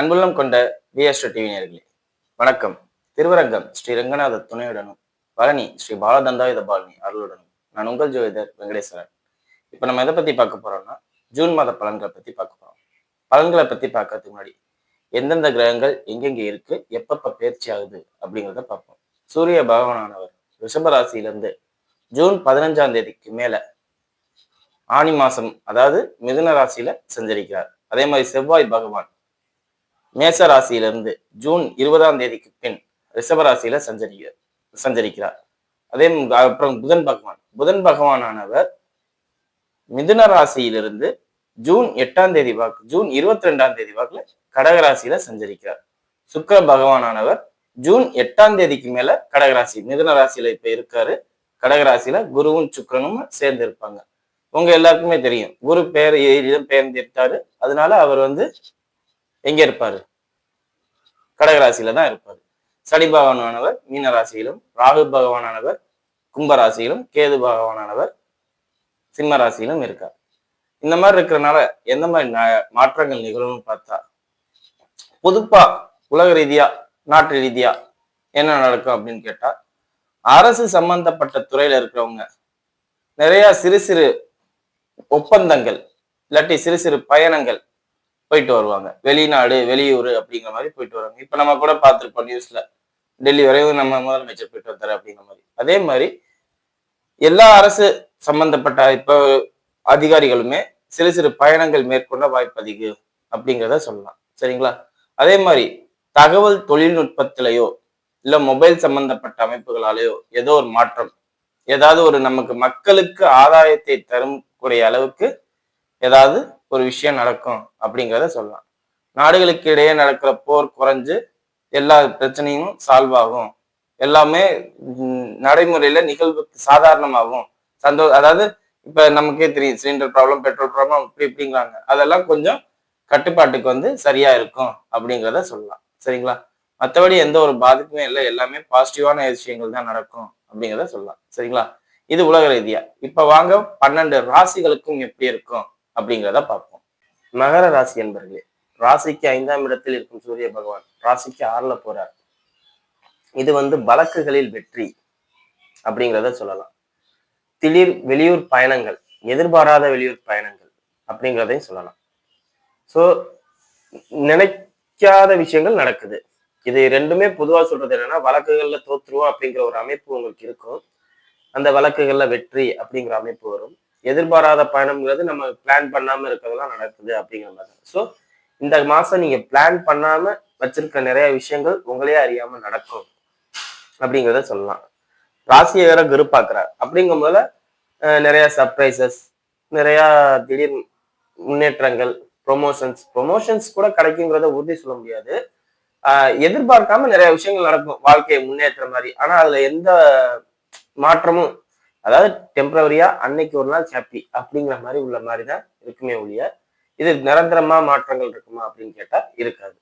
அன்புள்ளம் கொண்ட VST TV நேயர்களே வணக்கம். திருவரங்கம் ஸ்ரீ ரங்கநாத துணையுடனும் பழனி ஸ்ரீ பாலதண்டாயுத பாலினி அருளுடனும் நான் உங்கள் ஜோதிடர் வெங்கடேஸ்வரன். இப்ப நம்ம எதை பத்தி பார்க்க போறோம்னா ஜூன் மாத பலன்களை பத்தி பார்க்க போறோம். பலன்களை பத்தி பார்க்கறதுக்கு முன்னாடி எந்தெந்த கிரகங்கள் எங்கெங்க இருக்கு, எப்பப்ப பயிற்சி ஆகுது அப்படிங்கிறத பார்ப்போம். சூரிய பகவானானவர் ரிஷபராசியிலிருந்து ஜூன் 15ஆம் தேதிக்கு மேல ஆனி மாசம், அதாவது மிதுன ராசியில சஞ்சரிக்கிறார். அதே மாதிரி செவ்வாய் பகவான் மேச ராசியிலிருந்து ஜூன் 20ஆம் தேதிக்கு பின் ரிஷபராசியில சஞ்சரிக்கிறார். அப்புறம் புதன் பகவானானவர் மிதுன ராசியிலிருந்து ஜூன் 8ஆம் தேதி ஜூன் 22ஆம் தேதி வாக்குல கடகராசியில சஞ்சரிக்கிறார். சுக்கிர பகவானானவர் ஜூன் 8ஆம் தேதிக்கு மேல கடகராசி மிதுன ராசியில இப்ப இருக்காரு. கடகராசியில குருவும் சுக்கிரனும் சேர்ந்து இருப்பாங்க. உங்க எல்லாருக்குமே தெரியும், குரு பெயர்ந்திருக்காரு. அதனால அவர் எங்க இருப்பாரு? கடகராசியில தான் இருப்பாரு. சனி பகவானானவர் மீன ராசியிலும், ராகு பகவானானவர் கும்பராசியிலும், கேது பகவானானவர் சிம்ம ராசியிலும் இருக்கார். இந்த மாதிரி இருக்கிறதுனால எந்த மாதிரி மாற்றங்கள் நிகழும்னு பார்த்தா, பொதுப்பா உலக ரீதியா நாட்டு ரீதியா என்ன நடக்கும் அப்படின்னு கேட்டா, அரசு சம்பந்தப்பட்ட துறையில இருக்கிறவங்க நிறைய சிறு சிறு ஒப்பந்தங்கள் இல்லாட்டி சிறு சிறு பயணங்கள் போயிட்டு வருவாங்க. வெளிநாடு வெளியூர் அப்படிங்கிற மாதிரி போயிட்டு வருவாங்க. இப்ப நம்ம கூட பார்த்துருப்போம் நியூஸ்ல, டெல்லி வரையும் நம்ம முதலமைச்சர் போயிட்டு வந்தாரு அப்படிங்கிற மாதிரி. அதே மாதிரி எல்லா அரசு சம்பந்தப்பட்ட இப்ப அதிகாரிகளுமே சிறு சிறு பயணங்கள் மேற்கொள்ள வாய்ப்பு அதிகம் அப்படிங்கிறத சொல்லலாம். சரிங்களா? அதே மாதிரி தகவல் தொழில்நுட்பத்திலேயோ இல்ல மொபைல் சம்பந்தப்பட்ட அமைப்புகளாலேயோ ஏதோ ஒரு மாற்றம், ஏதாவது ஒரு நமக்கு மக்களுக்கு ஆதாயத்தை தரக்கூடிய அளவுக்கு ஏதாவது ஒரு விஷயம் நடக்கும் அப்படிங்கிறத சொல்லலாம். நாடுகளுக்கு இடையே நடக்கிற போர் குறைஞ்சு எல்லா பிரச்சனையும் சால்வ் ஆகும். எல்லாமே நடைமுறையில நிகழ்வுக்கு சாதாரணமாகும். அதாவது இப்ப நமக்கே தெரியும், சிலிண்டர் ப்ராப்ளம், பெட்ரோல் ப்ராப்ளம் இப்படிங்கிறாங்க. அதெல்லாம் கொஞ்சம் கட்டுப்பாட்டுக்கு சரியா இருக்கும் அப்படிங்கிறத சொல்லலாம். சரிங்களா? மற்றபடி எந்த ஒரு பாதிப்புமே இல்லை, எல்லாமே பாசிட்டிவான விஷயங்கள் தான் நடக்கும் அப்படிங்கிறத சொல்லலாம். சரிங்களா? இது உலக ரீதியா. இப்ப வாங்க 12 ராசிகளுக்கும் எப்படி இருக்கும் அப்படிங்கிறத பார்ப்போம். மகர ராசி என்பர்களே, ராசிக்கு 5ஆம் இடத்தில் இருக்கும் சூரிய பகவான் ராசிக்கு 6ல போறார். இது வழக்குகளில் வெற்றி அப்படிங்கிறத சொல்லலாம். திடீர் வெளியூர் பயணங்கள், எதிர்பாராத வெளியூர் பயணங்கள் அப்படிங்கிறதையும் சொல்லலாம். சோ நினைக்காத விஷயங்கள் நடக்குது. இது ரெண்டுமே பொதுவா சொல்றது என்னன்னா, வழக்குகள்ல தோற்றுருவோம் அப்படிங்கிற ஒரு அமைப்பு உங்களுக்கு இருக்கும். அந்த வழக்குகள்ல வெற்றி அப்படிங்கிற அமைப்பு வரும். எதிர்பாராத பயணம்ங்கிறது நம்ம பிளான் பண்ணாம இருக்கிறதெல்லாம் நடக்குது அப்படிங்கிற மாதிரி. ஸோ இந்த மாசம் நீங்க பிளான் பண்ணாம வச்சிருக்க நிறைய விஷயங்கள் உங்களையே அறியாம நடக்கும் அப்படிங்கிறத சொல்லலாம். ராசியை வேற குரு பார்க்கிறார் அப்படிங்கும் போது நிறைய சர்ப்ரைசஸ், நிறைய திடீர் முன்னேற்றங்கள், ப்ரொமோஷன்ஸ் கூட கிடைக்குங்கிறத உறுதி சொல்ல முடியாது. எதிர்பார்க்காம நிறைய விஷயங்கள் நடக்கும் வாழ்க்கையை முன்னேற்ற மாதிரி. ஆனா அதுல எந்த மாற்றமும், அதாவது டெம்பரவரியா அன்னைக்கு ஒரு நாள் ஹாப்பி அப்படிங்கிற மாதிரி உள்ள மாதிரி தான் இருக்குமே ஒழிய, இது நிரந்தரமா மாற்றங்கள் இருக்குமா அப்படின்னு கேட்டா இருக்காது.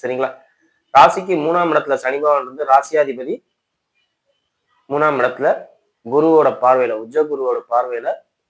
சரிங்களா? ராசிக்கு 3ஆம் இடத்துல சனி பகவான் ராசியாதிபதி 3ஆம் இடத்துல குருவோட பார்வையில,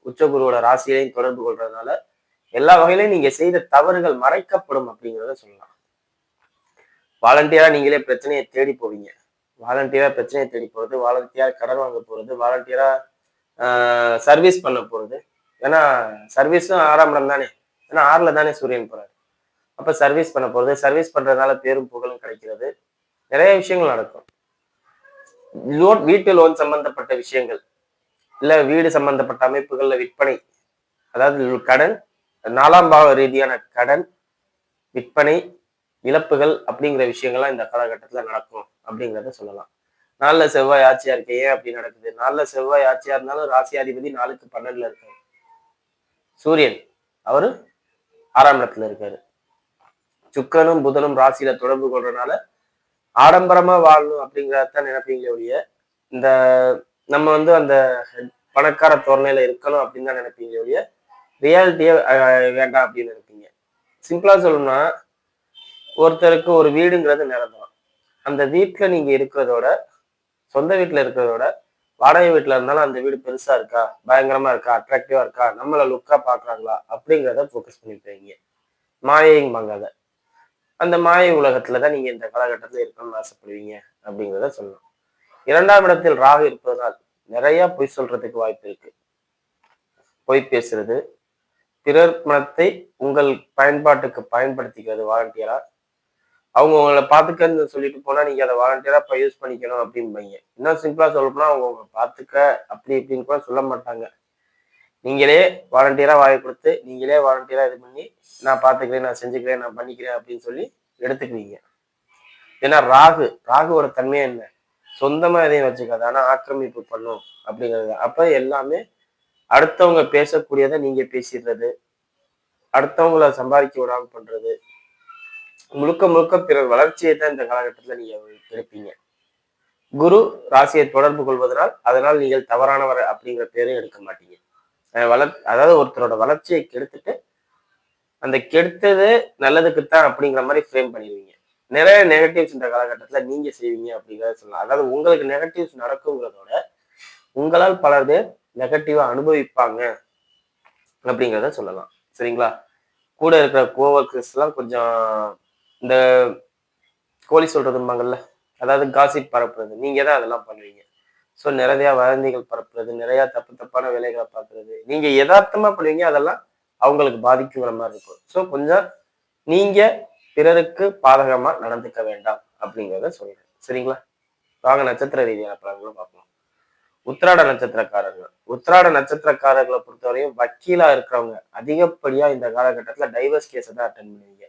உச்ச குருவோட ராசியையும் தொடர்பு கொள்றதுனால எல்லா வகையிலையும் நீங்க செய்த தவறுகள் மறைக்கப்படும் அப்படிங்கிறத சொல்லலாம். வாலண்டியரா நீங்களே பிரச்சனையை தேடி போவீங்க. வாலண்டியரா பிரச்சனையை தேடி போறது, வாலண்டியரா கடன் வாங்க போறது, வாலண்டியரா சர்வீஸ் பண்ண போறது. ஏன்னா சர்வீஸும் 6ஆம் இடம் தானே, ஏன்னா 6ல தானே சூரியன் போறாரு. அப்ப சர்வீஸ் பண்ண போறது, சர்வீஸ் பண்றதுனால பேரும் புகழும் கிடைக்கிறது, நிறைய விஷயங்கள் நடக்கும். வீட்டு லோன் சம்பந்தப்பட்ட விஷயங்கள், இல்ல வீடு சம்பந்தப்பட்ட அமைப்புகள்ல விற்பனை, அதாவது கடன், 4ஆம் பாவ ரீதியான கடன், விற்பனை, இழப்புகள் அப்படிங்கிற விஷயங்கள்லாம் இந்த காலகட்டத்துல நடக்கும் அப்படிங்கிறத சொல்லலாம். 4ல செவ்வாய் ஆட்சியா இருக்கு. ஏன் அப்படி நடக்குது? 4ல செவ்வாய் ஆட்சியா இருந்தாலும் ராசியாதிபதி 4க்கு 12ல இருக்காரு. சூரியன் அவரு 6ஆம் இடத்துல இருக்காரு. சுக்கிரனும் புதனும் ராசியில தொடர்பு கொள்றதுனால ஆடம்பரமா வாழணும் அப்படிங்கிறதான் நினைப்பீங்களே ஒழிய, இந்த நம்ம அந்த பணக்கார தோரணையில இருக்கணும் அப்படின்னு தான் நினைப்பீங்களே ஒழிய, ரியாலிட்டியே வேண்டாம் அப்படின்னு நினைப்பீங்க. சிம்பிளா சொல்லணும்னா, ஒருத்தருக்கு ஒரு வீடுங்கிறது நிரந்தரம். அந்த வீட்டுல நீங்க இருக்கிறதோட, சொந்த வீட்டுல இருக்கிறதோட, வாடகை வீட்டுல இருந்தாலும் அந்த வீடு பெருசா இருக்கா, பயங்கரமா இருக்கா, அட்ராக்டிவா இருக்கா, நம்மள லுக்கா பாக்குறாங்களா அப்படிங்கிறத போக்கஸ் பண்ணிருப்பீங்க. மாயையும் பாங்காத அந்த மாய உலகத்துலதான் நீங்க இந்த காலகட்டத்துல இருக்கணும்னு ஆசைப்படுவீங்க அப்படிங்கிறத சொல்லலாம். 2ஆம் இடத்தில் ராகு இருப்பதனால் நிறைய பொய் சொல்றதுக்கு வாய்ப்பு இருக்கு. பொய் பேசுறது, பிறர் மனத்தை உங்கள் பயன்பாட்டுக்கு பயன்படுத்திக்கிறது வாலண்டியரா. அவங்க உங்களை பாத்துக்கன்னு சொல்லிட்டு போனா நீங்க அதை வாலண்டியரா இப்ப யூஸ் பண்ணிக்கணும் அப்படின்பீங்க. இன்னும் சிம்பிளா சொல்ல போனா அவங்க உங்களை பாத்துக்க அப்படி இப்படின்னு கூட சொல்ல மாட்டாங்க. நீங்களே வாலண்டியரா வாயை கொடுத்து நீங்களே வாலண்டியரா இது பண்ணி நான் பாத்துக்கிறேன், நான் செஞ்சுக்கிறேன், நான் பண்ணிக்கிறேன் அப்படின்னு சொல்லி எடுத்துக்குவீங்க. ஏன்னா ராகுவோட தன்மையே என்ன? சொந்தமா எதையும் வச்சுக்காது, ஆனா ஆக்கிரமிப்பு பண்ணும் அப்படிங்கிறது. அப்ப எல்லாமே அடுத்தவங்க பேசக்கூடியதை நீங்க பேசிடுறது, அடுத்தவங்கள சம்பாதிக்க விடாம பண்றது, முழுக்க முழுக்க பிறர் வளர்ச்சியை தான் இந்த காலகட்டத்துல நீங்க எடுப்பீங்க. குரு ராசியை தொடர்பு கொள்வதனால் அதனால் நீங்கள் தவறானவர் அப்படிங்கிற பேரும் எடுக்க மாட்டீங்க. அதாவது ஒருத்தரோட வளர்ச்சியை கெடுத்துட்டு அந்த கெடுத்தது நல்லதுக்குத்தான் அப்படிங்கிற மாதிரி ஃப்ரேம் பண்ணிடுவீங்க. நிறைய நெகட்டிவ்ஸ் இந்த காலகட்டத்துல நீங்க செய்வீங்க அப்படிங்கிறத சொல்லலாம். அதாவது உங்களுக்கு நெகட்டிவ்ஸ் நடக்குங்கிறதோட உங்களால் பலர் பேர் நெகட்டிவா அனுபவிப்பாங்க அப்படிங்கிறத சொல்லலாம். சரிங்களா? கூட இருக்கிற கோவர்க்கர்ஸ் எல்லாம் கொஞ்சம் இந்த கோழி சொல்றதும்பாங்கல்ல, அதாவது காசிப் பரப்புறது, நீங்க தான் அதெல்லாம் பண்ணுவீங்க. ஸோ நிறைய வதந்திகள் பரப்புறது, நிறைய தப்பு தப்பான வேலைகளை பார்க்கறது, நீங்க யதார்த்தமா பண்ணுவீங்க, அதெல்லாம் அவங்களுக்கு பாதிக்குங்கிற மாதிரி இருக்கும். ஸோ கொஞ்சம் நீங்க பிறருக்கு பாதகமா நடந்துக்க வேண்டாம் அப்படிங்கிறத சொல்றேன். சரிங்களா? வாங்க நட்சத்திர ரீதியான பலன்களை பார்ப்போம். உத்திராட நட்சத்திரக்காரர்கள். உத்திராட நட்சத்திரக்காரர்களை பொறுத்தவரையும் வக்கீலா இருக்கிறவங்க அதிகப்படியா இந்த காலகட்டத்துல டைவர்ஸ் கேஸை தான் அட்டன் பண்ணுவீங்க.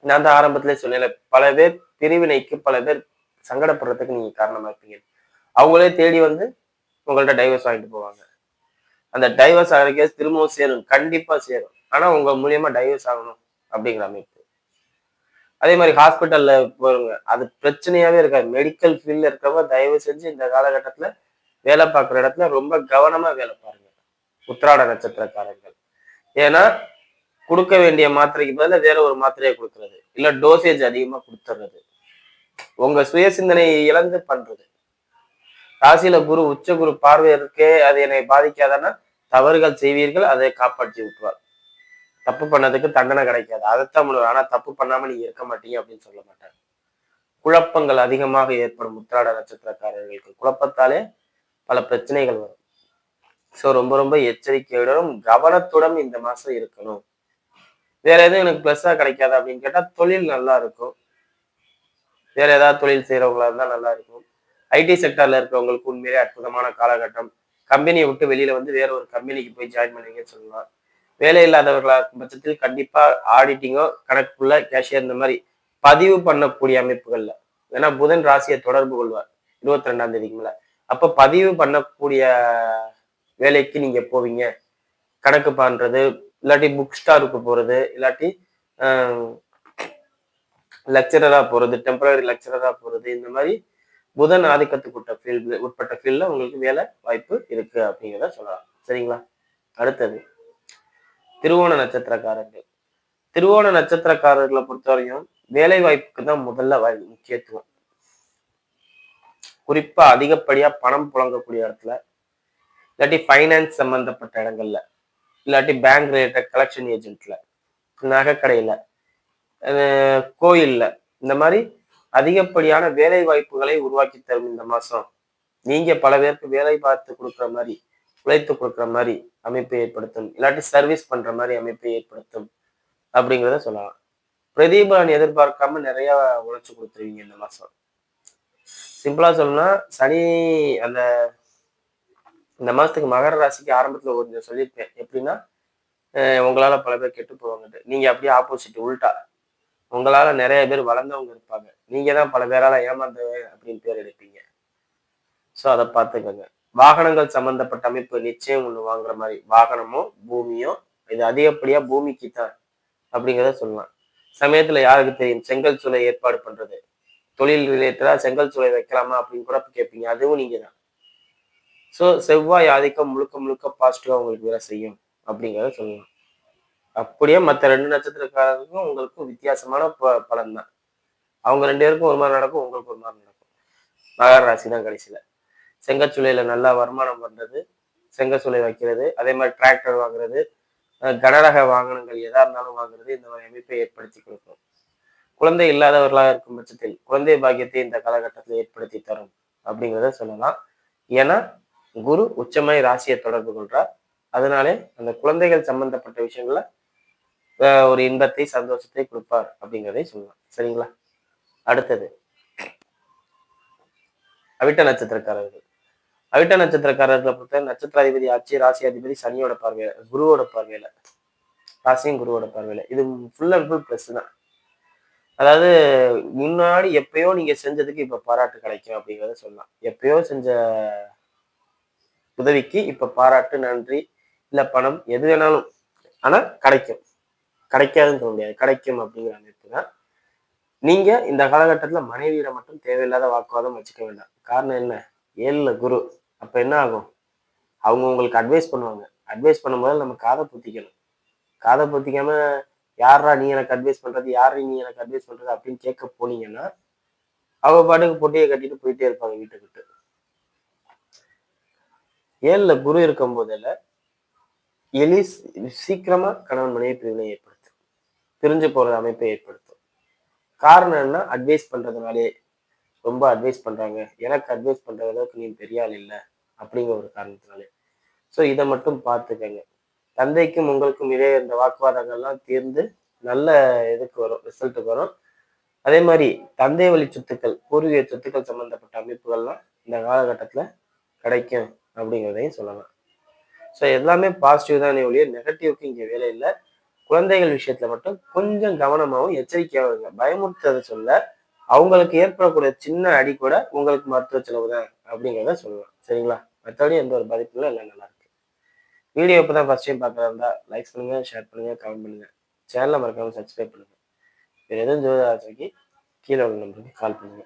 நான் தான் ஆரம்பத்திலே சொன்னேன், பல பேர் பிரிவினைக்கு பல பேர் சங்கடப்படுறதுக்கு நீங்க காரணமா இருப்பீங்க. அவங்களே தேடி வந்து உங்கள்ட்ட டைவர்ஸ் வாங்கிட்டு போவாங்க. அந்த டைவர்ஸ் ஆகிற கேஸ் திரும்பவும் சேரும், கண்டிப்பா சேரும். ஆனா உங்க மூலியமா டைவர்ஸ் ஆகணும் அப்படிங்கிற அமைப்பு. அதே மாதிரி ஹாஸ்பிட்டல்ல போறவங்க அது பிரச்சனையாவே இருக்காது. மெடிக்கல் ஃபீல்ட்ல இருக்கிறவங்க தயவு செஞ்சு இந்த காலகட்டத்துல வேலை பார்க்குற இடத்துல ரொம்ப கவனமா வேலை பாருங்க, உத்திராட நட்சத்திரக்காரர்கள். ஏன்னா கொடுக்க வேண்டிய மாத்திரைக்கு பதிலா வேற ஒரு மாத்திரையை கொடுக்கறது, இல்ல டோசேஜ் அதிகமா கொடுத்துறது, உங்க சுய சிந்தனையை இழந்து பண்றது. ராசியில குரு உச்ச குரு பார்வை இருக்கே, அது என்னை பாதிக்காதன்னா தவறுகள் செய்வீர்கள், அதை காப்பாற்றி விட்டுருவார். தப்பு பண்ணதுக்கு தண்டனை கிடைக்காது, அதைத்தான் பண்ணுவார். ஆனா தப்பு பண்ணாம நீங்க இருக்க மாட்டீங்க அப்படின்னு சொல்ல மாட்டார். குழப்பங்கள் அதிகமாக ஏற்படும் உத்திராட நட்சத்திரக்காரர்களுக்கு. குழப்பத்தாலே பல பிரச்சனைகள் வரும். சோ ரொம்ப ரொம்ப எச்சரிக்கையுடன் கவனத்துடன் இந்த மாசம் இருக்கணும். வேற எதுவும் எனக்கு பிளஸ்ஸா கிடைக்காது அப்படின்னு கேட்டா தொழில் நல்லா இருக்கும். வேற ஏதாவது தொழில் செய்யறவங்களா இருந்தா நல்லா இருக்கும். ஐடி செக்டர்ல இருக்கிறவங்களுக்கு உண்மையிலே அற்புதமான காலகட்டம். கம்பெனியை விட்டு வெளியில வந்து வேற ஒரு கம்பெனிக்கு போய் ஜாயின் பண்ணுவீங்கன்னு சொல்லலாம். வேலை இல்லாதவர்களா இருக்கும் பட்சத்தில் கண்டிப்பா ஆடிட்டிங்கோ, கணக்குள்ள கேஷியர் இந்த மாதிரி பதிவு பண்ணக்கூடிய அமைப்புகள்ல, ஏன்னா புதன் ராசியை தொடர்பு கொள்வார் 22ஆம் தேதிக்கு மேல. அப்ப பதிவு பண்ணக்கூடிய வேலைக்கு நீங்க போவீங்க. கணக்கு பண்றது, இல்லாட்டி புக் ஸ்டாருக்கு போறது, இல்லாட்டி லெக்சரரா போறது, டெம்பரரி லெக்சரரா போறது, இந்த மாதிரி புதன் ஆதிக்கத்துக்கு உட்பட்ட ஃபீல்ட்ல உங்களுக்கு வேலை வாய்ப்பு இருக்கு அப்படிங்கிறத சொல்லலாம். சரிங்களா? அடுத்தது திருவோண நட்சத்திரக்காரர்கள். திருவோண நட்சத்திரக்காரர்களை பொறுத்தவரையும் வேலை வாய்ப்புக்கு தான் முதல்ல முக்கியத்துவம். குறிப்பா அதிகப்படியா பணம் புழங்கக்கூடிய இடத்துல, இல்லாட்டி பைனான்ஸ் சம்பந்தப்பட்ட இடங்கள்ல, இல்லாட்டி பேங்க் ரிலேட்டட் கலெக்ஷன் ஏஜென்ட்ல, நகைக்கடையில, கோயில்ல, இந்த மாதிரி அதிகப்படியான வேலை வாய்ப்புகளை உருவாக்கி தரும் இந்த மாசம். நீங்க பல பேருக்கு வேலை பார்த்து கொடுக்குற மாதிரி, உழைத்து கொடுக்குற மாதிரி அமைப்பை ஏற்படுத்தும், இல்லாட்டி சர்வீஸ் பண்ற மாதிரி அமைப்பை ஏற்படுத்தும் அப்படிங்கிறத சொல்லலாம். பிரதிபலன் எதிர்பார்க்காம நிறைய உழைச்சு கொடுத்துருவீங்க இந்த மாசம். சிம்பிளா சொல்லணும்னா சனி அந்த இந்த மாசத்துக்கு மகர ராசிக்கு ஆரம்பத்துல கொஞ்சம் சொல்லியிருப்பேன். எப்படின்னா உங்களால பல பேர் கெட்டு போவாங்க. நீங்க அப்படியே ஆப்போசிட் உள்டா. உங்களால நிறைய பேர் வளர்ந்தவங்க இருப்பாங்க. நீங்க தான் பல பேரால ஏமாந்தவங்க அப்படின்னு பேர் எடுப்பீங்க. ஸோ அதை பார்த்துக்கோங்க. வாகனங்கள் சம்பந்தப்பட்ட அமைப்பு நிச்சயம் ஒண்ணு வாங்குற மாதிரி, வாகனமோ பூமியோ, இது அதிகப்படியா பூமிக்கு தான் அப்படிங்கிறத சொல்லலாம். சமயத்துல யாருக்கு தெரியும், செங்கல் சூளை ஏற்பாடு பண்றது, தொழில் ரிலேட்டடா செங்கல் சூளை வைக்கலாமா அப்படின்னு கூட கேட்பீங்க. அதுவும் நீங்க தான். ஸோ செவ்வாய் ஆதிக்கம் முழுக்க முழுக்க பாசிட்டிவா உங்களுக்கு வேலை செய்யும் அப்படிங்கிறத சொல்லலாம். அப்படியே மற்ற 2 நட்சத்திரக்காரருக்கும் உங்களுக்கும் வித்தியாசமான பலன் தான். அவங்க 2 பேருக்கும் ஒரு மாதிரி நடக்கும், உங்களுக்கு ஒரு மாதிரி நடக்கும். மகர ராசி தான் கடைசியில. செங்கச்சூளையில நல்லா வருமானம் பண்றது, செங்கச்சூளை வைக்கிறது, அதே மாதிரி டிராக்டர் வாங்குறது, கனரக வாகனங்கள் எதா இருந்தாலும் வாங்குறது, இந்த மாதிரி அமைப்பை ஏற்படுத்தி கொடுக்கும். குழந்தை இல்லாதவர்களாக இருக்கும் பட்சத்தில் குழந்தை பாக்கியத்தை இந்த காலகட்டத்தில் ஏற்படுத்தி தரும் அப்படிங்கிறத சொல்லலாம். ஏன்னா குரு உச்சமாய் ராசியை தொடர்பு கொள்றார். அதனாலே அந்த குழந்தைகள் சம்பந்தப்பட்ட விஷயங்கள ஒரு இன்பத்தை, சந்தோஷத்தை குடுப்பார் அப்படிங்கிறதை சொல்லலாம். சரிங்களா? அடுத்தது அவிட்ட நட்சத்திரக்காரர்கள். அவிட்ட நட்சத்திரக்காரர்களை பொறுத்த நட்சத்திராதிபதி ஆட்சி, ராசி அதிபதி சனியோட பார்வையில, குருவோட பார்வையில, ராசியும் குருவோட பார்வையில. இது ஃபுல் அண்ட் ஃபுல் பிளஸ் தான். அதாவது முன்னாடி எப்பயோ நீங்க செஞ்சதுக்கு இப்ப பாராட்டு கிடைக்கும் அப்படிங்கிறத சொல்லலாம். எப்பயோ செஞ்ச உதவிக்கு இப்ப பாராட்டு, நன்றி, இல்ல பணம் எது வேணாலும் ஆனா கிடைக்கும். கிடைக்காதுன்னு சொல்ல முடியாது. கிடைக்கும் அப்படிங்கிற அமைப்பு தான். நீங்க இந்த காலகட்டத்துல மனைவியிடம் மட்டும் தேவையில்லாத வாக்குவாதம் வச்சுக்க வேண்டாம். காரணம் என்ன? 7ல குரு. அப்ப என்ன ஆகும்? அவங்க உங்களுக்கு அட்வைஸ் பண்ணுவாங்க. அட்வைஸ் பண்ணும்போது நம்ம காதை பொத்திக்கணும். காதை பொத்திக்காம யார்ரா நீ எனக்கு அட்வைஸ் பண்றது? யாரு நீ எனக்கு அட்வைஸ் பண்றது? அப்படின்னு கேட்க போனீங்கன்னா, அவங்க பாட்டுக்கு பொட்டியை கட்டிட்டு போயிட்டே இருப்பாங்க வீட்டுக்கு விட்டு. 7ல குரு இருக்கும் போதுல சீக்கிரமா கணவன் மனைவி பிரிவினை ஏற்படுத்தும். பிரிஞ்சு போறது அமைப்பை ஏற்படுத்தும். காரணம் என்ன? அட்வைஸ் பண்றதுனாலே ரொம்ப அட்வைஸ் பண்றாங்க. எனக்கு அட்வைஸ் பண்ற அளவுக்கு நீ பெரிய ஆள் இல்ல. அப்படிங்கிற ஒரு காரணத்தினாலே. ஸோ இத மட்டும் பார்த்துக்கங்க. தந்தைக்கும் உங்களுக்கும் இடையே இருந்த வாக்குவாதங்கள்லாம் தீர்ந்து நல்ல இதுக்கு வரும். ரிசல்ட்டுக்கு வரும். அதே மாரி தந்தை வழி சொத்துக்கள், பூர்வீக சொத்துக்கள் சம்பந்தப்பட்ட அமைப்புகள்லாம் இந்த காலகட்டத்துல கிடைக்கும் அப்படிங்கிறதையும் சொல்லலாம். ஸோ எல்லாமே பாசிட்டிவ் தானே ஒழிய நெகட்டிவ்க்கு இங்க வேலை இல்ல. குழந்தைகள் விஷயத்துல மட்டும் கொஞ்சம் கவனமாவும் எச்சரிக்கையாவும் இருங்க. பயமுறுத்துறத சொல்ல, அவங்களுக்கு ஏற்படக்கூடிய சின்ன அடி கூட உங்களுக்கு மருத்துவ செலவு தான் அப்படிங்கிறத சொல்லலாம். சரிங்களா? மத்தபடி எந்த ஒரு பாதிப்பும் இல்ல. எல்லாம் நல்லா இருக்கு. வீடியோ இப்பதான் ஃபர்ஸ்ட் டைம் பார்க்கறதா இருந்தா லைக் பண்ணுங்க, ஷேர் பண்ணுங்க, கமெண்ட் பண்ணுங்க. சேனலை மறக்காம சப்ஸ்கிரைப் பண்ணுங்க. வேற எதுவும் ஜோதிட ஆலோசனைக்கு கீழே உள்ள நம்பருக்கு கால் பண்ணுங்க.